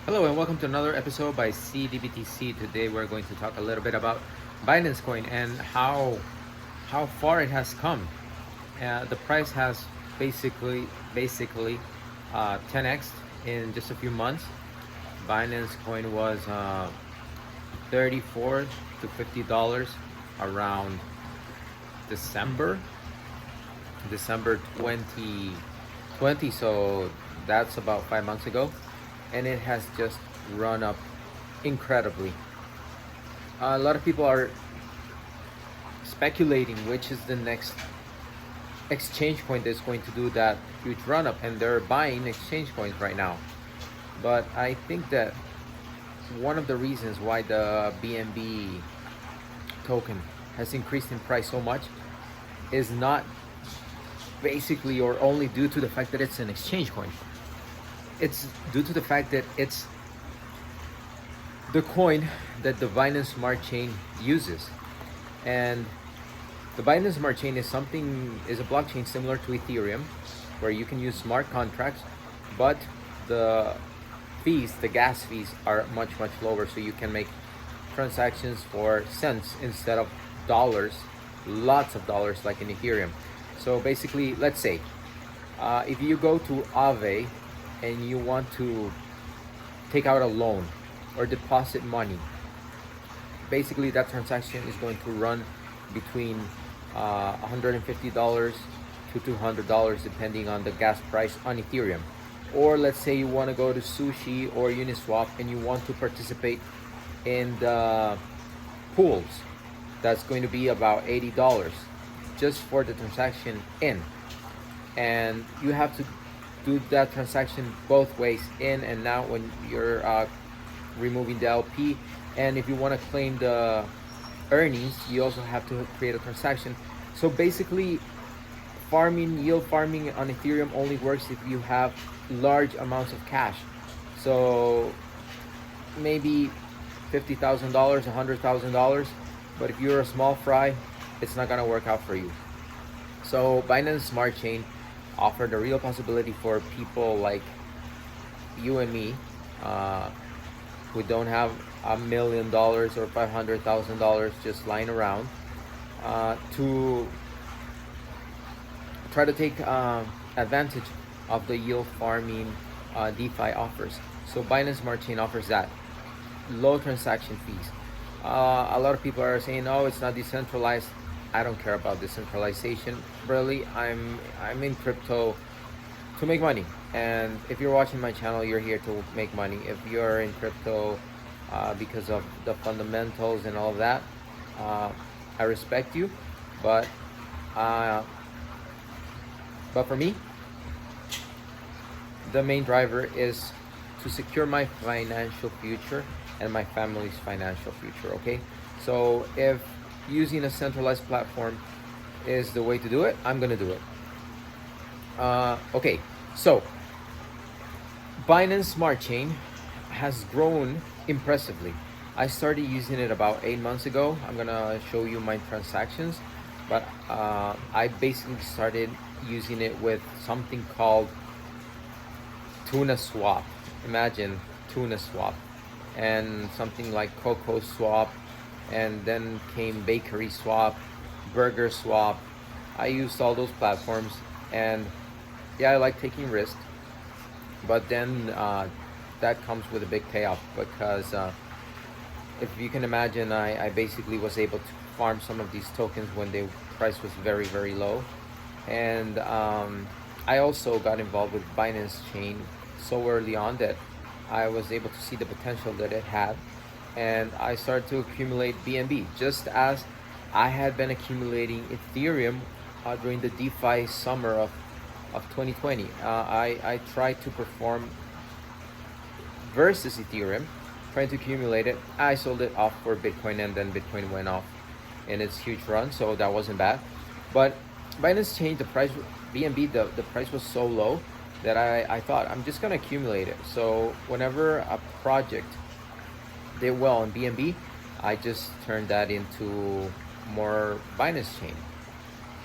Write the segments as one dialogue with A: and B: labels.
A: Hello and welcome to another episode by CDBTC. Today we're going to talk a little bit about Binance Coin and how far it has come. The price has basically 10x in just a few months. Binance Coin was 34 to $50 around December December 2020. So that's about 5 months ago, and it has just run up incredibly. A lot of people are speculating which is the next exchange coin that's going to do that huge run up, and they're buying exchange coins right now. But I think that one of the reasons why the BNB token has increased in price so much is not basically or only due to the fact that it's an exchange coin. It's due to the fact that it's the coin that the Binance Smart Chain uses. And the Binance Smart Chain is a blockchain similar to Ethereum, where you can use smart contracts, but the the gas fees are much lower, so you can make transactions for cents instead of dollars, lots of dollars like in Ethereum. So basically, let's say if you go to Aave and you want to take out a loan or deposit money, basically that transaction is going to run between $150 to $200 depending on the gas price on Ethereum. Or let's say you want to go to Sushi or Uniswap and you want to participate in the pools, that's going to be about $80 just for the transaction in. And you have to do that transaction both ways, in and out, when you're removing the LP. And if you want to claim the earnings, you also have to create a transaction. So basically, yield farming on Ethereum only works if you have large amounts of cash. So maybe $50,000, $100,000. But if you're a small fry, it's not gonna work out for you. So Binance Smart Chain offered a real possibility for people like you and me, who don't have $1 million or $500,000 just lying around, to try to take advantage of the yield farming DeFi offers. So Binance Smart Chain offers that low transaction fees. A lot of people are saying, "Oh, it's not decentralized." I don't care about decentralization. Really, I'm in crypto to make money. And if you're watching my channel, you're here to make money. If you're in crypto because of the fundamentals and all of that, I respect you. But for me, the main driver is to secure my financial future and my family's financial future. Okay, so if using a centralized platform is the way to do it, I'm gonna do it. Okay, so Binance Smart Chain has grown impressively. I started using it about 8 months ago. I'm gonna show you my transactions, but I basically started using it with something called Tuna Swap. Imagine Tuna Swap, and something like Cocoa Swap, and then came Bakery Swap, Burger Swap. I used all those platforms, and yeah, I like taking risks, but then that comes with a big payoff, because if you can imagine, I basically was able to farm some of these tokens when the price was very low. And I also got involved with Binance Chain so early on that I was able to see the potential that it had, and I started to accumulate BNB, just as I had been accumulating Ethereum during the DeFi summer of 2020. I tried to perform versus Ethereum, trying to accumulate it. I sold it off for Bitcoin, and then Bitcoin went off in its huge run, so that wasn't bad. But Binance changed the price. BNB, the price was so low that I thought, I'm just gonna accumulate it. So whenever a project did well on BNB, I just turned that into more Binance chain.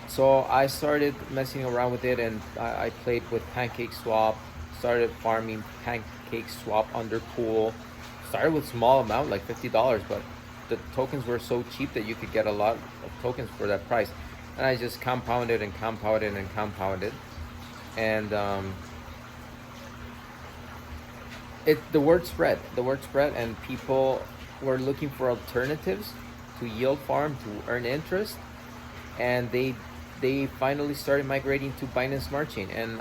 A: So I started messing around with it, and I played with Pancake Swap, started farming pancake swap under pool. Started with small amount, like $50, but the tokens were so cheap that you could get a lot of tokens for that price. And I just compounded and compounded and compounded. And the word spread. The word spread, and people were looking for alternatives to yield farm to earn interest, and they finally started migrating to Binance Smart Chain, and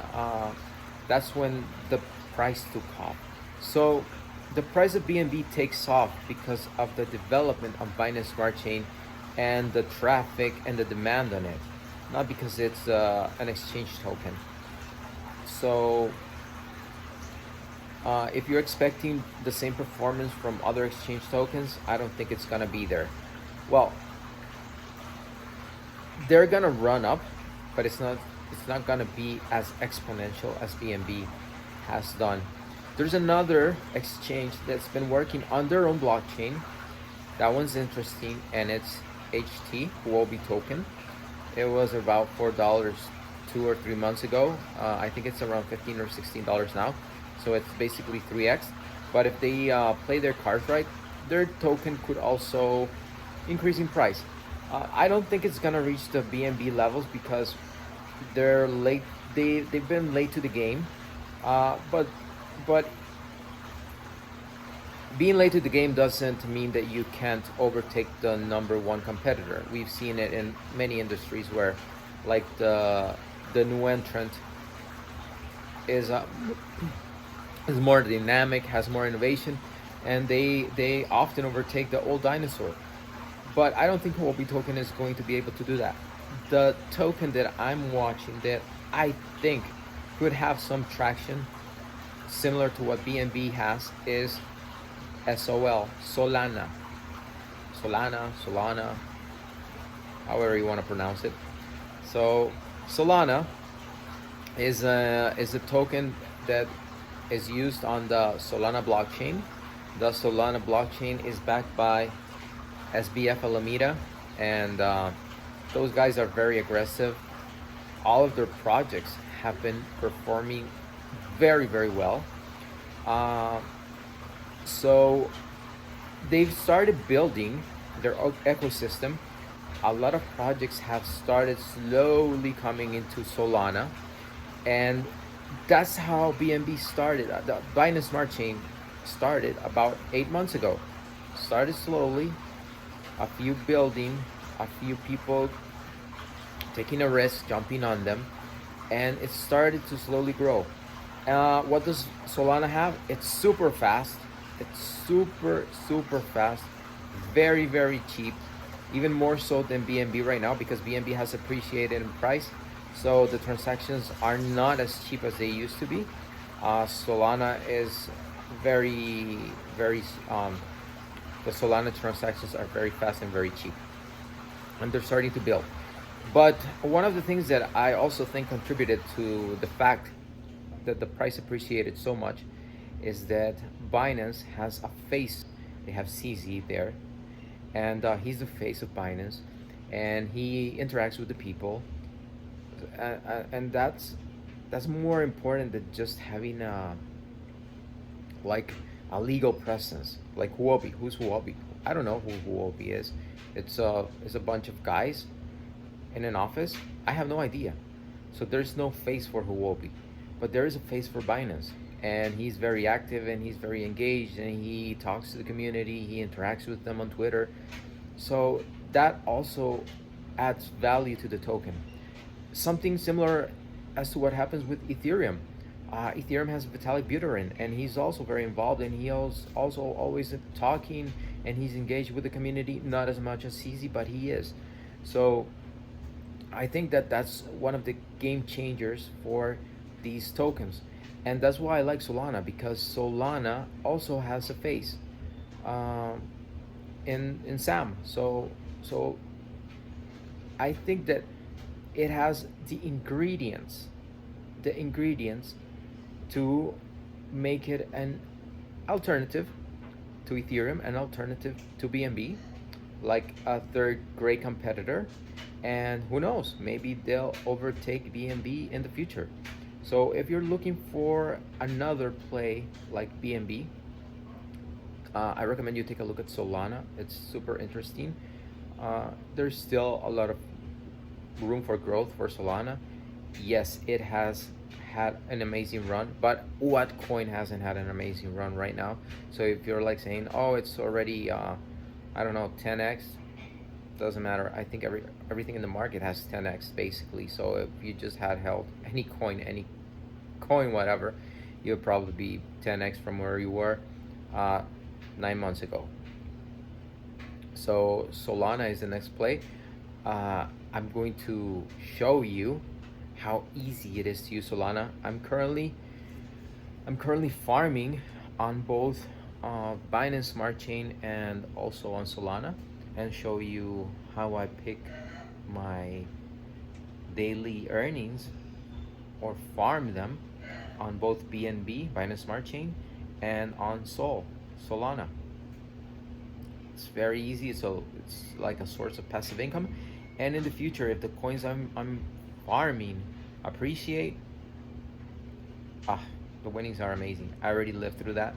A: that's when the price took off. So the price of BNB takes off because of the development of Binance Smart Chain and the traffic and the demand on it, not because it's an exchange token. So if you're expecting the same performance from other exchange tokens, I don't think it's gonna be there. Well, they're gonna run up, but it's not gonna be as exponential as BNB has done. There's another exchange that's been working on their own blockchain. That one's interesting, and it's HT, Huobi token. It was about $4 2 or 3 months ago. I think it's around $15 or $16 now. So it's basically 3x. But if they play their cards right, their token could also increase in price. I don't think it's gonna reach the BNB levels because they're late. They've been late to the game. But being late to the game doesn't mean that you can't overtake the number one competitor. We've seen it in many industries where, like the new entrant is more dynamic, has more innovation, and they often overtake the old dinosaur. But I don't think Huobi token is going to be able to do that. The token that I'm watching that I think could have some traction, similar to what BNB has, is SOL, Solana, however you want to pronounce it. So Solana is a token that is used on the Solana blockchain. The Solana blockchain is backed by SBF Alameda, and those guys are very aggressive. All of their projects have been performing very, very well. So they've started building their ecosystem. A lot of projects have started slowly coming into Solana, and that's how BNB started. The Binance Smart Chain started about 8 months ago. Started slowly, a few building, a few people taking a risk, jumping on them, and it started to slowly grow. What does Solana have? It's super fast. It's super fast, very, very cheap, even more so than BNB right now because BNB has appreciated in price. So the transactions are not as cheap as they used to be. Solana is very, the Solana transactions are very fast and very cheap, and they're starting to build. But one of the things that I also think contributed to the fact that the price appreciated so much is that Binance has a face. They have CZ there, and he's the face of Binance, and he interacts with the people, and that's more important than just having like a legal presence. Like Huobi. Who's Huobi? I don't know who Huobi is. It's a bunch of guys in an office. I have no idea. So there's no face for Huobi, but there is a face for Binance, and he's very active and he's very engaged and he talks to the community. He interacts with them on Twitter. So that also adds value to the token. Something similar as to what happens with Ethereum. Ethereum has Vitalik Buterin, and he's also very involved, and he also always talking, and he's engaged with the community, not as much as CZ, but he is. So I think that that's one of the game changers for these tokens, and that's why I like Solana, because Solana also has a face in Sam. So I think that it has the ingredients to make it an alternative to Ethereum, an alternative to BNB, like a third great competitor. And who knows, maybe they'll overtake BNB in the future. So if you're looking for another play like BNB, I recommend you take a look at Solana. It's super interesting. There's still a lot of room for growth for Solana. Yes, it has had an amazing run, but what coin hasn't had an amazing run right now? So if you're like saying, oh, it's already, I don't know, 10x, doesn't matter. I think everything in the market has 10x basically. So if you just had held any coin, whatever, you would probably be 10x from where you were uh, 9 months ago. So Solana is the next play. I'm going to show you how easy it is to use Solana. I'm currently farming on both Binance Smart Chain and also on Solana, and show you how I pick my daily earnings or farm them on both BNB, Binance Smart Chain, and on Solana. It's very easy. So it's like a source of passive income. And in the future, if the coins I'm farming appreciate, ah, the winnings are amazing. I already lived through that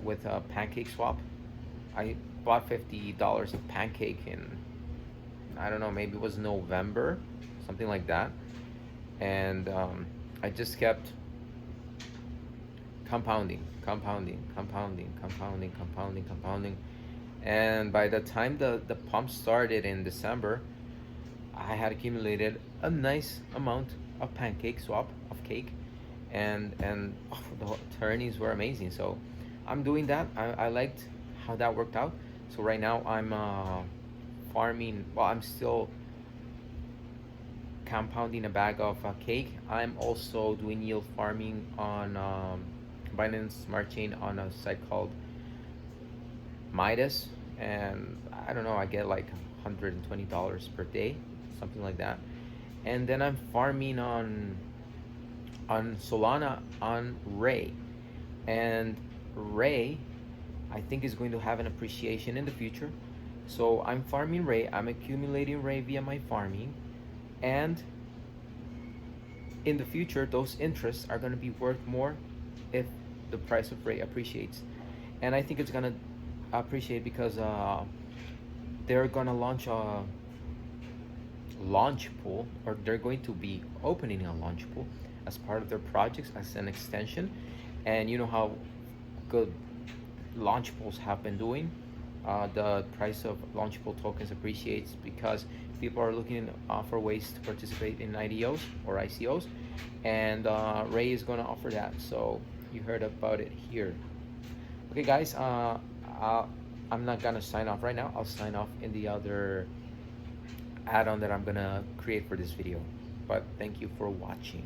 A: with a pancake swap. I bought $50 of pancake in, I don't know, maybe it was November, something like that. And I just kept compounding. And by the time the pump started in December, I had accumulated a nice amount of pancake swap of cake, and oh, the earnings were amazing. So I'm doing that. I liked how that worked out. So right now I'm farming. Well, I'm still compounding a bag of cake. I'm also doing yield farming on Binance Smart Chain on a site called Midas, and I don't know, I get like $120 per day, something like that. And then I'm farming on Solana on Ray, and Ray I think is going to have an appreciation in the future. So I'm farming Ray, I'm accumulating Ray via my farming, and in the future those interests are going to be worth more if the price of Ray appreciates. And I think it's going to appreciate because they're going to launch a launch pool, or they're going to be opening a launch pool as part of their projects as an extension. And you know how good launch pools have been doing. The price of launch pool tokens appreciates because people are looking for ways to participate in IDOs or ICOs, and Ray is going to offer that. So you heard about it here. Okay, guys, I'm not gonna sign off right now. I'll sign off in the other add-on that I'm gonna create for this video. But thank you for watching.